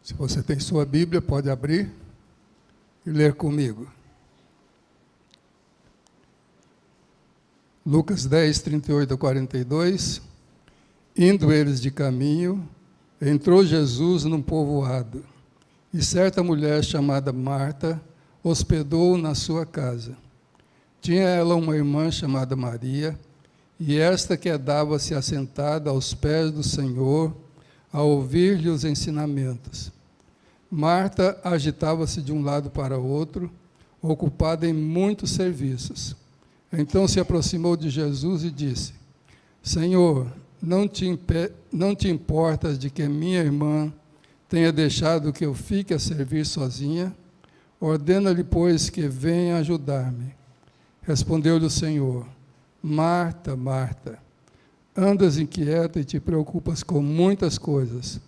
Se você tem sua Bíblia, pode abrir e ler comigo. Lucas 10, 38 a 42. Indo eles de caminho, entrou Jesus num povoado, e certa mulher chamada Marta hospedou-o na sua casa. Tinha ela uma irmã chamada Maria, e esta quedava-se assentada aos pés do Senhor, a ouvir-lhe os ensinamentos. Marta agitava-se de um lado para outro, ocupada em muitos serviços. Então se aproximou de Jesus e disse: Senhor, não te importas de que minha irmã tenha deixado que eu fique a servir sozinha? Ordena-lhe, pois, que venha ajudar-me. Respondeu-lhe o Senhor: Marta, Marta, andas inquieta e te preocupas com muitas coisas.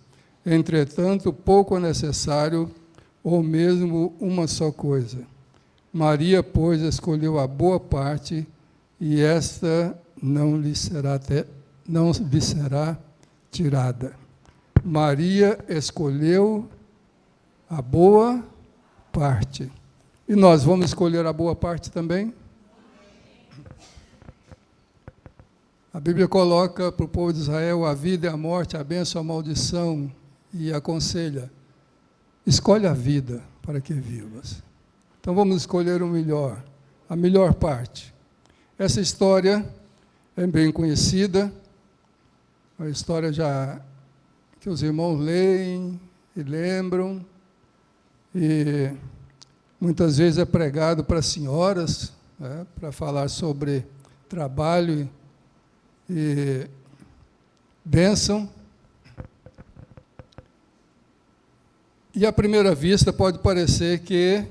Entretanto, pouco é necessário, ou mesmo uma só coisa. Maria, pois, escolheu a boa parte, e esta não lhe será tirada. Maria escolheu a boa parte. E nós vamos escolher a boa parte também? A Bíblia coloca para o povo de Israel a vida e a morte, a bênção e a maldição, e aconselha: escolhe a vida para que vivas. Então vamos escolher o melhor, a melhor parte. Essa história é bem conhecida, uma história já que os irmãos leem e lembram, e muitas vezes é pregado para senhoras, né, para falar sobre trabalho e bênção. E à primeira vista pode parecer que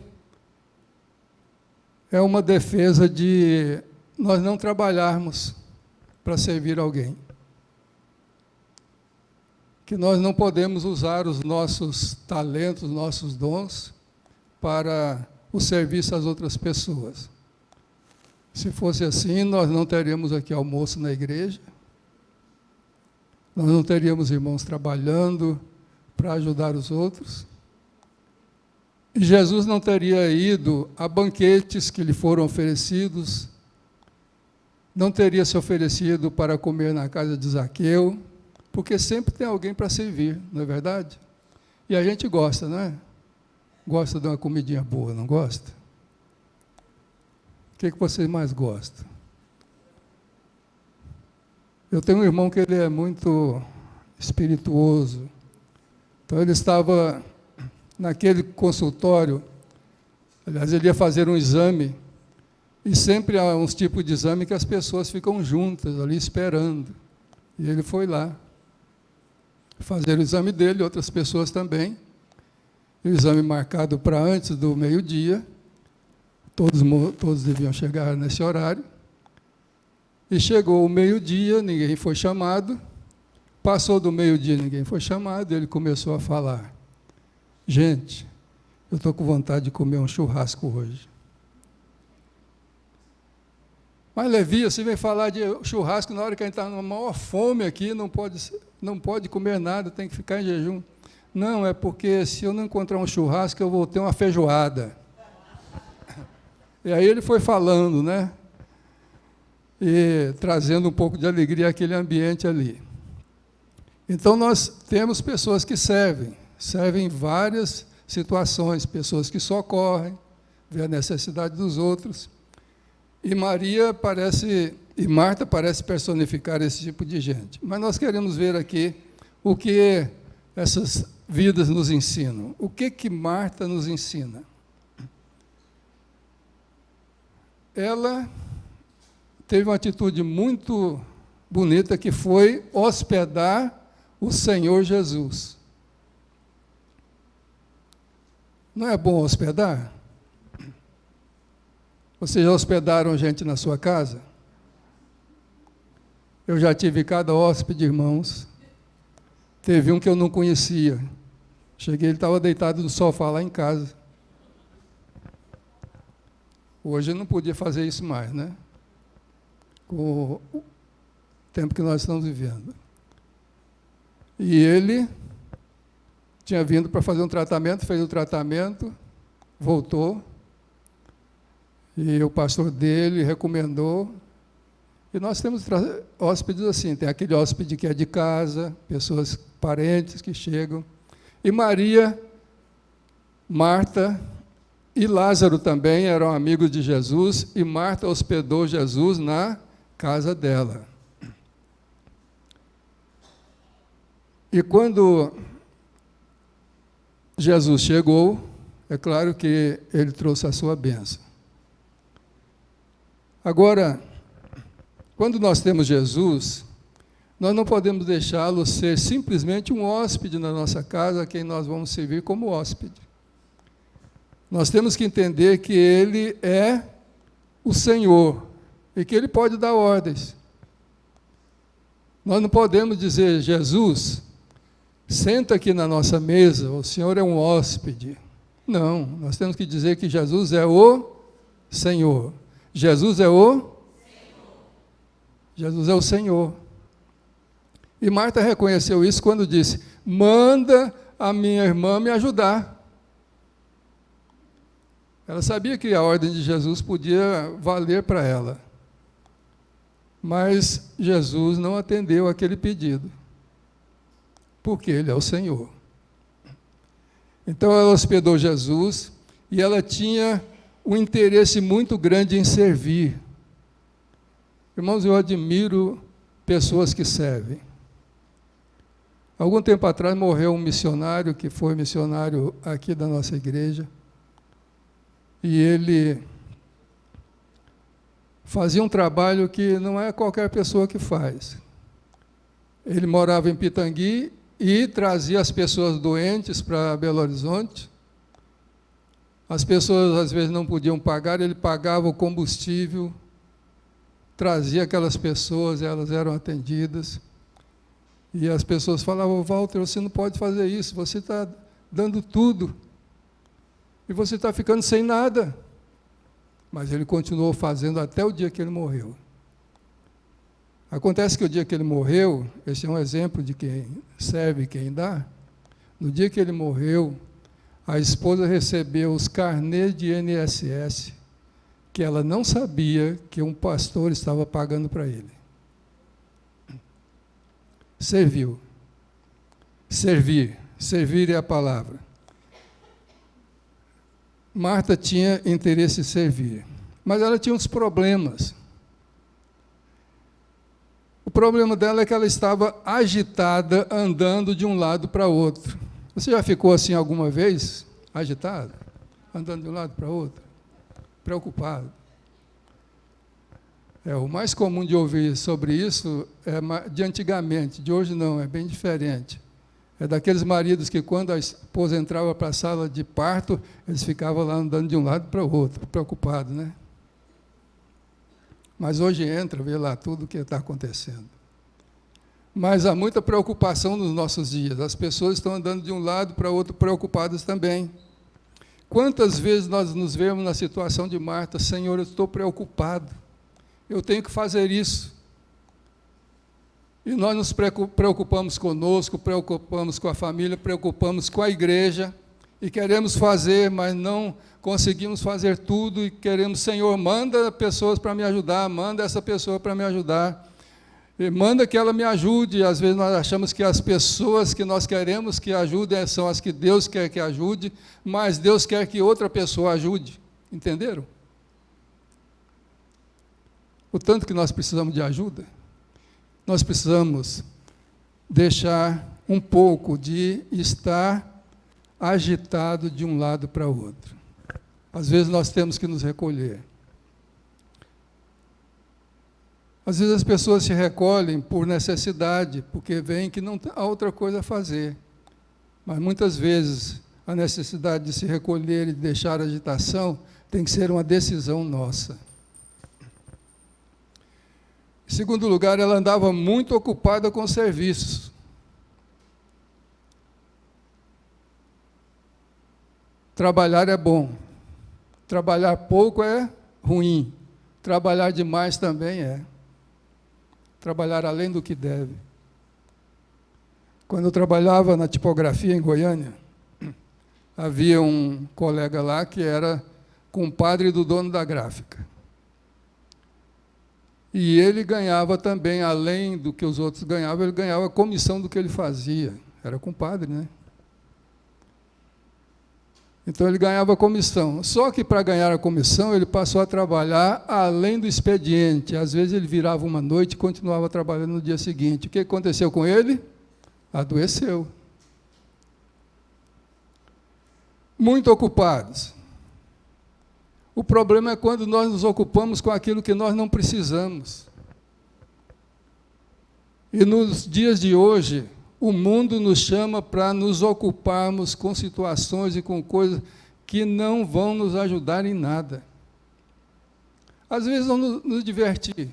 é uma defesa de nós não trabalharmos para servir alguém, que nós não podemos usar os nossos talentos, nossos dons para o serviço às outras pessoas. Se fosse assim, nós não teríamos aqui almoço na igreja, nós não teríamos irmãos trabalhando para ajudar os outros, e Jesus não teria ido a banquetes que lhe foram oferecidos, não teria se oferecido para comer na casa de Zaqueu, porque sempre tem alguém para servir, não é verdade? E a gente gosta, não é? Gosta de uma comidinha boa, não gosta? O que vocês mais gostam? Eu tenho um irmão que ele é muito espirituoso, então ele estava naquele consultório, aliás, ele ia fazer um exame, e sempre há uns tipos de exame que as pessoas ficam juntas ali esperando, e ele foi lá fazer o exame dele, outras pessoas também, o exame marcado para antes do meio-dia, todos deviam chegar nesse horário, e chegou o meio-dia, ninguém foi chamado, passou do meio-dia, ninguém foi chamado, ele começou a falar: gente, eu estou com vontade de comer um churrasco hoje. Mas, Levi, você vem falar de churrasco na hora que a gente está na maior fome aqui, não pode comer nada, tem que ficar em jejum. Não, é porque se eu não encontrar um churrasco, eu vou ter uma feijoada. E aí ele foi falando, né? E trazendo um pouco de alegria àquele ambiente ali. Então, nós temos pessoas que servem em várias situações, pessoas que socorrem, vê a necessidade dos outros. E Marta parece personificar esse tipo de gente. Mas nós queremos ver aqui o que essas vidas nos ensinam. O que Marta nos ensina? Ela teve uma atitude muito bonita, que foi hospedar o Senhor Jesus. Não é bom hospedar? Vocês já hospedaram gente na sua casa? Eu já tive cada hóspede, irmãos. Teve um que eu não conhecia. Cheguei, ele estava deitado no sofá lá em casa. Hoje eu não podia fazer isso mais, né? Com o tempo que nós estamos vivendo. E ele tinha vindo para fazer um tratamento, fez o tratamento, voltou, e o pastor dele recomendou. E nós temos hóspedes assim, tem aquele hóspede que é de casa, pessoas parentes que chegam. E Maria, Marta e Lázaro também eram amigos de Jesus, e Marta hospedou Jesus na casa dela. E quando Jesus chegou, é claro que ele trouxe a sua bênção. Agora, quando nós temos Jesus, nós não podemos deixá-lo ser simplesmente um hóspede na nossa casa, a quem nós vamos servir como hóspede. Nós temos que entender que ele é o Senhor e que ele pode dar ordens. Nós não podemos dizer: Jesus, senta aqui na nossa mesa, o Senhor é um hóspede. Não, nós temos que dizer que Jesus é o Senhor. Jesus é o Senhor. Jesus é o Senhor. E Marta reconheceu isso quando disse: manda a minha irmã me ajudar. Ela sabia que a ordem de Jesus podia valer para ela. Mas Jesus não atendeu aquele pedido, porque ele é o Senhor. Então ela hospedou Jesus e ela tinha um interesse muito grande em servir. Irmãos, eu admiro pessoas que servem. Algum tempo atrás morreu um missionário, que foi missionário aqui da nossa igreja, e ele fazia um trabalho que não é qualquer pessoa que faz. Ele morava em Pitangui e trazia as pessoas doentes para Belo Horizonte. As pessoas às vezes não podiam pagar, ele pagava o combustível, trazia aquelas pessoas, elas eram atendidas. E as pessoas falavam: Walter, você não pode fazer isso, você está dando tudo, e você está ficando sem nada. Mas ele continuou fazendo até o dia que ele morreu. Acontece que o dia que ele morreu, esse é um exemplo de quem serve e quem dá, no dia que ele morreu, a esposa recebeu os carnês de INSS, que ela não sabia que um pastor estava pagando para ele. Serviu. Servir é a palavra. Marta tinha interesse em servir, mas ela tinha uns problemas. O problema dela é que ela estava agitada, andando de um lado para outro. Você já ficou assim alguma vez? Agitado? Andando de um lado para outro? Preocupado? O mais comum de ouvir sobre isso é de antigamente, de hoje não, é bem diferente. É daqueles maridos que, quando a esposa entrava para a sala de parto, eles ficavam lá andando de um lado para o outro, preocupados, né? Mas hoje entra, vê lá tudo o que está acontecendo. Mas há muita preocupação nos nossos dias. As pessoas estão andando de um lado para o outro preocupadas também. Quantas vezes nós nos vemos na situação de Marta: Senhor, eu estou preocupado, eu tenho que fazer isso. E nós nos preocupamos conosco, preocupamos com a família, preocupamos com a igreja, e queremos fazer, mas não conseguimos fazer tudo, e queremos: Senhor, manda pessoas para me ajudar, manda essa pessoa para me ajudar, e manda que ela me ajude. Às vezes nós achamos que as pessoas que nós queremos que ajudem são as que Deus quer que ajude, mas Deus quer que outra pessoa ajude. Entenderam? O tanto que nós precisamos de ajuda. Nós precisamos deixar um pouco de estar agitado de um lado para o outro. Às vezes nós temos que nos recolher. Às vezes as pessoas se recolhem por necessidade, porque veem que não há outra coisa a fazer. Mas muitas vezes a necessidade de se recolher e deixar a agitação tem que ser uma decisão nossa. Em segundo lugar, ela andava muito ocupada com serviços. Trabalhar é bom. Trabalhar pouco é ruim. Trabalhar demais também é. Trabalhar além do que deve. Quando eu trabalhava na tipografia em Goiânia, havia um colega lá que era compadre do dono da gráfica. E ele ganhava também, além do que os outros ganhavam, ele ganhava a comissão do que ele fazia. Era compadre, né? Então ele ganhava a comissão. Só que para ganhar a comissão, ele passou a trabalhar além do expediente. Às vezes ele virava uma noite e continuava trabalhando no dia seguinte. O que aconteceu com ele? Adoeceu. Muito ocupados. O problema é quando nós nos ocupamos com aquilo que nós não precisamos. E nos dias de hoje, o mundo nos chama para nos ocuparmos com situações e com coisas que não vão nos ajudar em nada. Às vezes vão nos divertir,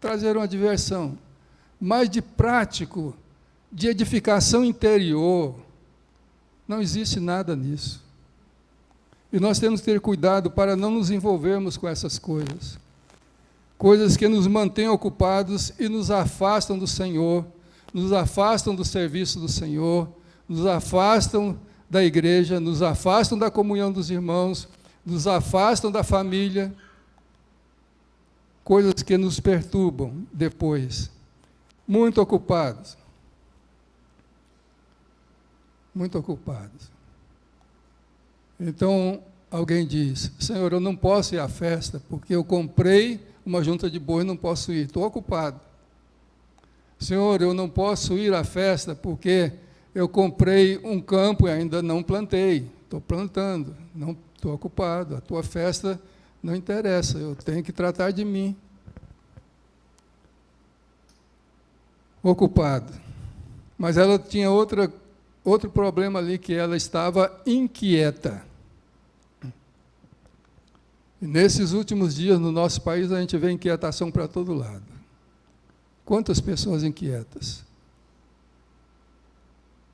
trazer uma diversão, mas de prático, de edificação interior, não existe nada nisso. E nós temos que ter cuidado para não nos envolvermos com essas coisas. Coisas que nos mantêm ocupados e nos afastam do Senhor, nos afastam do serviço do Senhor, nos afastam da igreja, nos afastam da comunhão dos irmãos, nos afastam da família. Coisas que nos perturbam depois. Muito ocupados. Muito ocupados. Então, alguém diz: Senhor, eu não posso ir à festa, porque eu comprei uma junta de boi e não posso ir, estou ocupado. Senhor, eu não posso ir à festa, porque eu comprei um campo e ainda não plantei, estou plantando, não estou ocupado, a tua festa não interessa, eu tenho que tratar de mim. Ocupado. Mas ela tinha outro problema ali, que ela estava inquieta. E nesses últimos dias, no nosso país, a gente vê inquietação para todo lado. Quantas pessoas inquietas?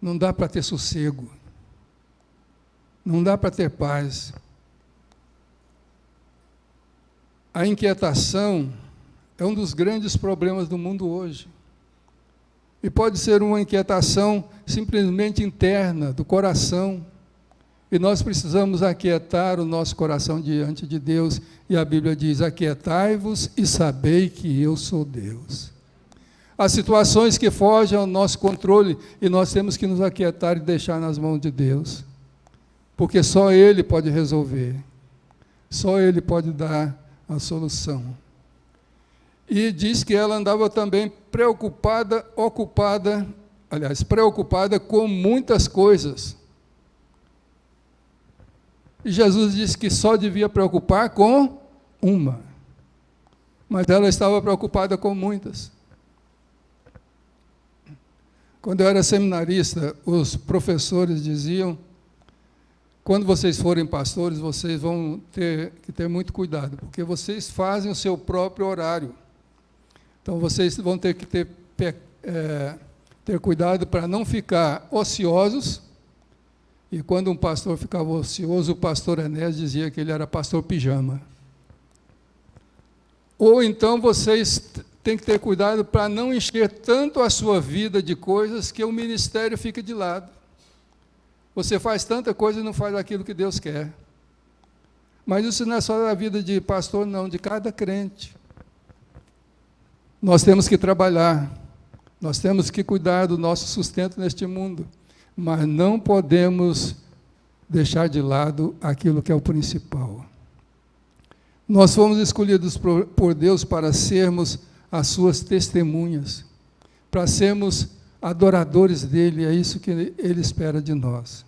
Não dá para ter sossego. Não dá para ter paz. A inquietação é um dos grandes problemas do mundo hoje. E pode ser uma inquietação simplesmente interna, do coração. E nós precisamos aquietar o nosso coração diante de Deus. E a Bíblia diz: aquietai-vos e sabei que eu sou Deus. Há situações que fogem ao nosso controle e nós temos que nos aquietar e deixar nas mãos de Deus. Porque só Ele pode resolver. Só Ele pode dar a solução. E diz que ela andava também preocupada com muitas coisas. E Jesus disse que só devia preocupar com uma. Mas ela estava preocupada com muitas. Quando eu era seminarista, os professores diziam: quando vocês forem pastores, vocês vão ter que ter muito cuidado, porque vocês fazem o seu próprio horário. Então, vocês vão ter que ter cuidado para não ficar ociosos. E quando um pastor ficava ocioso, o pastor Enés dizia que ele era pastor pijama. Ou então vocês têm que ter cuidado para não encher tanto a sua vida de coisas que o ministério fica de lado. Você faz tanta coisa e não faz aquilo que Deus quer. Mas isso não é só da vida de pastor, não, de cada crente. Nós temos que trabalhar, nós temos que cuidar do nosso sustento neste mundo, mas não podemos deixar de lado aquilo que é o principal. Nós fomos escolhidos por Deus para sermos as suas testemunhas, para sermos adoradores dele, é isso que ele espera de nós.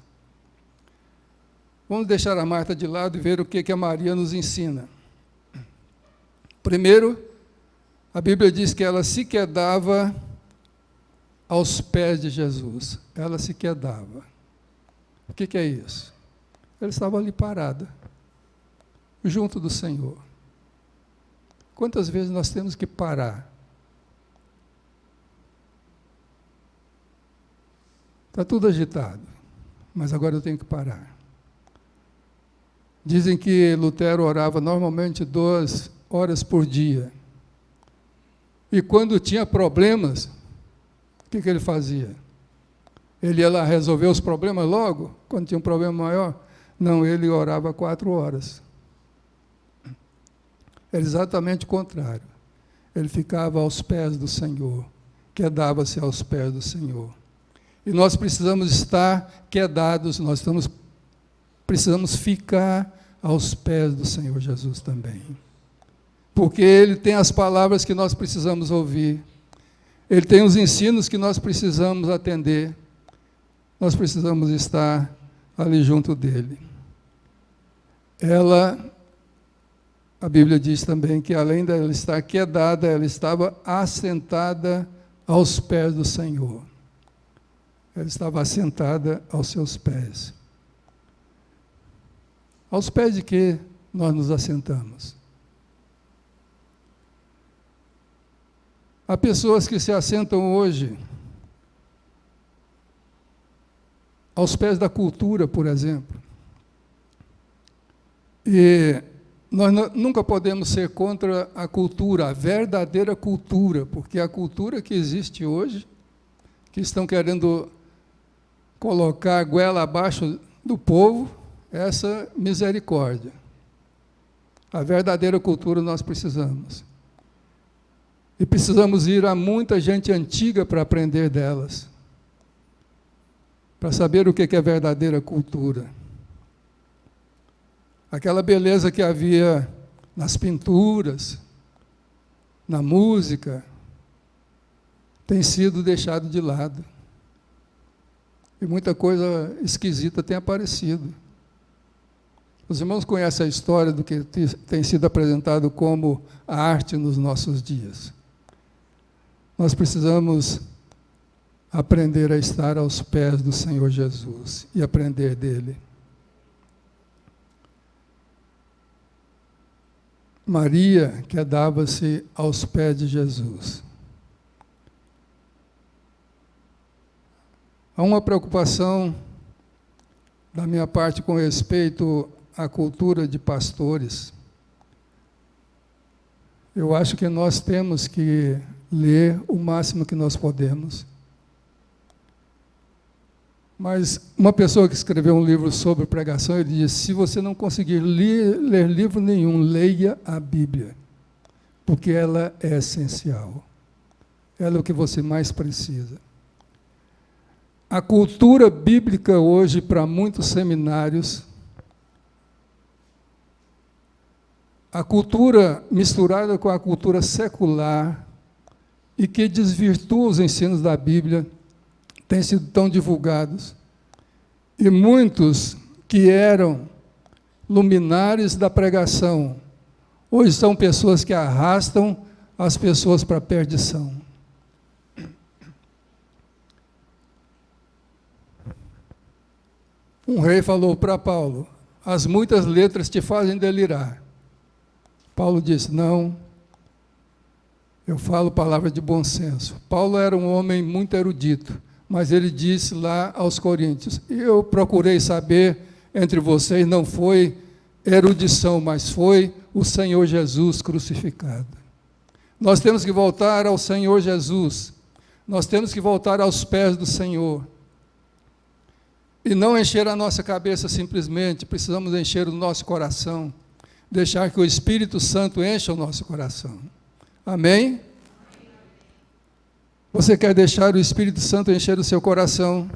Vamos deixar a Marta de lado e ver o que a Maria nos ensina. Primeiro, a Bíblia diz que ela se quedava aos pés de Jesus. Ela se quedava. O que é isso? Ela estava ali parada, junto do Senhor. Quantas vezes nós temos que parar? Está tudo agitado, mas agora eu tenho que parar. Dizem que Lutero orava normalmente 2 horas por dia. E quando tinha problemas, o que ele fazia? Ele ia lá resolver os problemas logo, quando tinha um problema maior? Não, ele orava 4 horas. Era exatamente o contrário. Ele ficava aos pés do Senhor, quedava-se aos pés do Senhor. E nós precisamos estar quedados, precisamos ficar aos pés do Senhor Jesus também. Porque Ele tem as palavras que nós precisamos ouvir. Ele tem os ensinos que nós precisamos atender. Nós precisamos estar ali junto dEle. A Bíblia diz também que além dela estar quedada, ela estava assentada aos pés do Senhor. Ela estava assentada aos seus pés. Aos pés de que nós nos assentamos? Há pessoas que se assentam hoje aos pés da cultura, por exemplo. E nós nunca podemos ser contra a cultura, a verdadeira cultura, porque a cultura que existe hoje, que estão querendo colocar a goela abaixo do povo, essa misericórdia. A verdadeira cultura nós precisamos. E precisamos ir a muita gente antiga para aprender delas, para saber o que é verdadeira cultura. Aquela beleza que havia nas pinturas, na música, tem sido deixado de lado. E muita coisa esquisita tem aparecido. Os irmãos conhecem a história do que tem sido apresentado como a arte nos nossos dias. Nós precisamos aprender a estar aos pés do Senhor Jesus e aprender dele. Maria quedava-se aos pés de Jesus. Há uma preocupação da minha parte com respeito à cultura de pastores. Eu acho que nós temos que ler o máximo que nós podemos. Mas uma pessoa que escreveu um livro sobre pregação, ele disse: se você não conseguir ler livro nenhum, leia a Bíblia, porque ela é essencial. Ela é o que você mais precisa. A cultura bíblica hoje, para muitos seminários, a cultura misturada com a cultura secular e que desvirtua os ensinos da Bíblia, têm sido tão divulgados. E muitos que eram luminares da pregação, hoje são pessoas que arrastam as pessoas para a perdição. Um rei falou para Paulo: as muitas letras te fazem delirar. Paulo disse: não, eu falo palavra de bom senso. Paulo era um homem muito erudito, mas ele disse lá aos Coríntios: eu procurei saber entre vocês, não foi erudição, mas foi o Senhor Jesus crucificado. Nós temos que voltar ao Senhor Jesus, nós temos que voltar aos pés do Senhor, e não encher a nossa cabeça simplesmente, precisamos encher o nosso coração, deixar que o Espírito Santo encha o nosso coração. Amém? Você quer deixar o Espírito Santo encher o seu coração?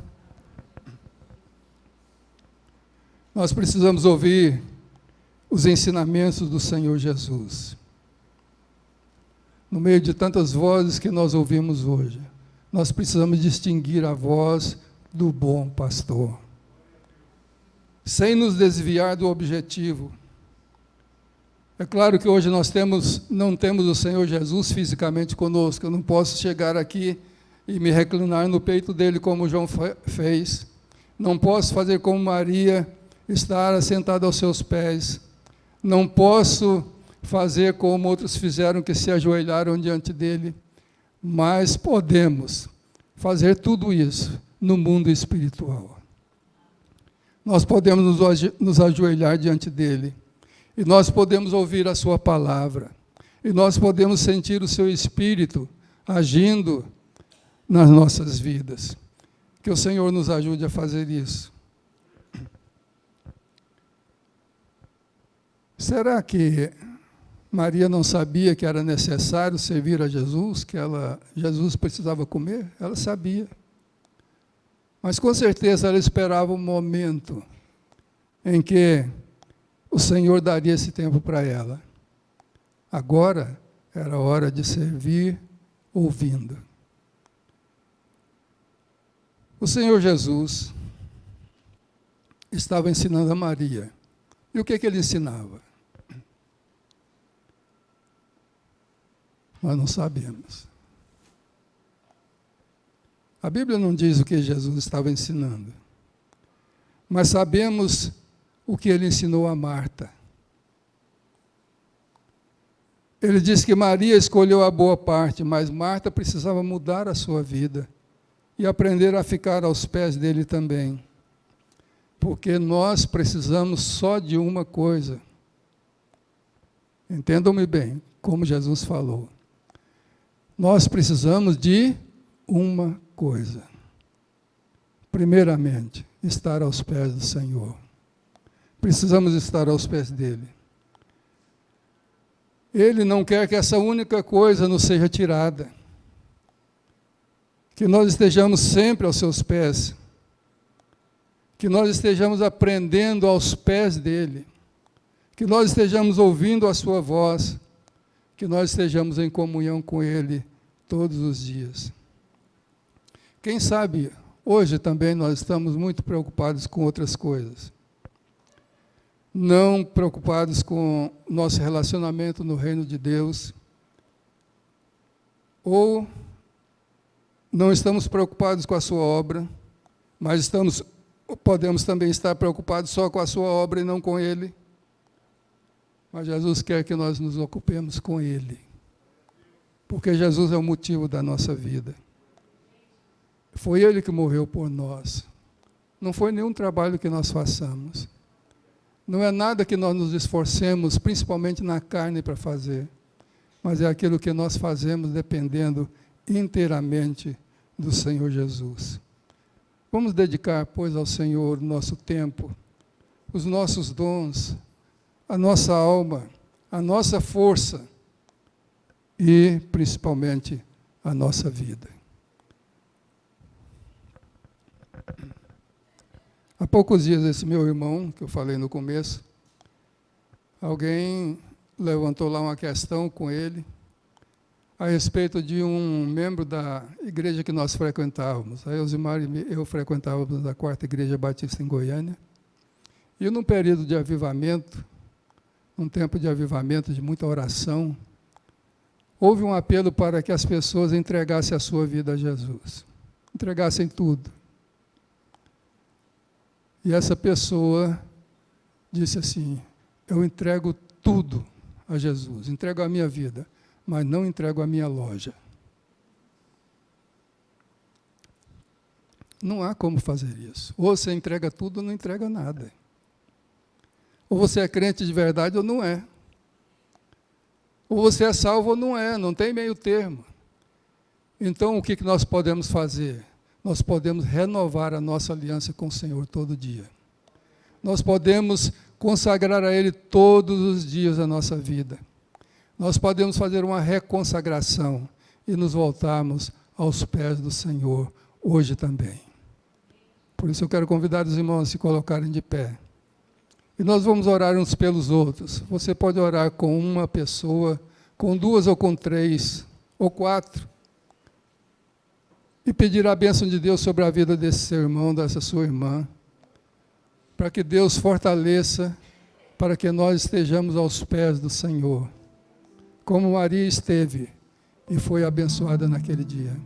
Nós precisamos ouvir os ensinamentos do Senhor Jesus. No meio de tantas vozes que nós ouvimos hoje, nós precisamos distinguir a voz do bom pastor, sem nos desviar do objetivo. É claro que hoje nós não temos o Senhor Jesus fisicamente conosco. Eu não posso chegar aqui e me reclinar no peito dele como João fez. Não posso fazer como Maria, estar assentada aos seus pés. Não posso fazer como outros fizeram, que se ajoelharam diante dele. Mas podemos fazer tudo isso no mundo espiritual. Nós podemos nos ajoelhar diante dele. E nós podemos ouvir a sua palavra. E nós podemos sentir o seu Espírito agindo nas nossas vidas. Que o Senhor nos ajude a fazer isso. Será que Maria não sabia que era necessário servir a Jesus, que Jesus precisava comer? Ela sabia. Mas com certeza ela esperava um momento em que o Senhor daria esse tempo para ela. Agora era hora de servir ouvindo. O Senhor Jesus estava ensinando a Maria. E o que ele ensinava? Nós não sabemos. A Bíblia não diz o que Jesus estava ensinando, mas sabemos o que ele ensinou a Marta. Ele disse que Maria escolheu a boa parte, mas Marta precisava mudar a sua vida e aprender a ficar aos pés dele também. Porque nós precisamos só de uma coisa. Entendam-me bem, como Jesus falou. Nós precisamos de uma coisa. Primeiramente, estar aos pés do Senhor. Precisamos estar aos pés dele. Ele não quer que essa única coisa nos seja tirada. Que nós estejamos sempre aos seus pés. Que nós estejamos aprendendo aos pés dele. Que nós estejamos ouvindo a sua voz. Que nós estejamos em comunhão com ele todos os dias. Quem sabe, hoje também nós estamos muito preocupados com outras coisas. Não preocupados com nosso relacionamento no reino de Deus, ou não estamos preocupados com a sua obra, mas podemos também estar preocupados só com a sua obra e não com ele. Mas Jesus quer que nós nos ocupemos com ele, porque Jesus é o motivo da nossa vida. Foi ele que morreu por nós. Não foi nenhum trabalho que nós façamos. Não é nada que nós nos esforcemos, principalmente na carne, para fazer, mas é aquilo que nós fazemos dependendo inteiramente do Senhor Jesus. Vamos dedicar, pois, ao Senhor o nosso tempo, os nossos dons, a nossa alma, a nossa força e, principalmente, a nossa vida. Há poucos dias, esse meu irmão, que eu falei no começo, alguém levantou lá uma questão com ele a respeito de um membro da igreja que nós frequentávamos. A Elzimar e eu frequentávamos a 4ª Igreja Batista em Goiânia. E num período de avivamento, um tempo de avivamento, de muita oração, houve um apelo para que as pessoas entregassem a sua vida a Jesus. Entregassem tudo. E essa pessoa disse assim: eu entrego tudo a Jesus, entrego a minha vida, mas não entrego a minha loja. Não há como fazer isso. Ou você entrega tudo ou não entrega nada. Ou você é crente de verdade ou não é. Ou você é salvo ou não é, não tem meio termo. Então, o que nós podemos fazer? Nós podemos renovar a nossa aliança com o Senhor todo dia. Nós podemos consagrar a Ele todos os dias da nossa vida. Nós podemos fazer uma reconsagração e nos voltarmos aos pés do Senhor hoje também. Por isso eu quero convidar os irmãos a se colocarem de pé. E nós vamos orar uns pelos outros. Você pode orar com uma pessoa, com duas ou com três, ou quatro. E pedir a bênção de Deus sobre a vida desse seu irmão, dessa sua irmã. Para que Deus fortaleça, para que nós estejamos aos pés do Senhor. Como Maria esteve e foi abençoada naquele dia.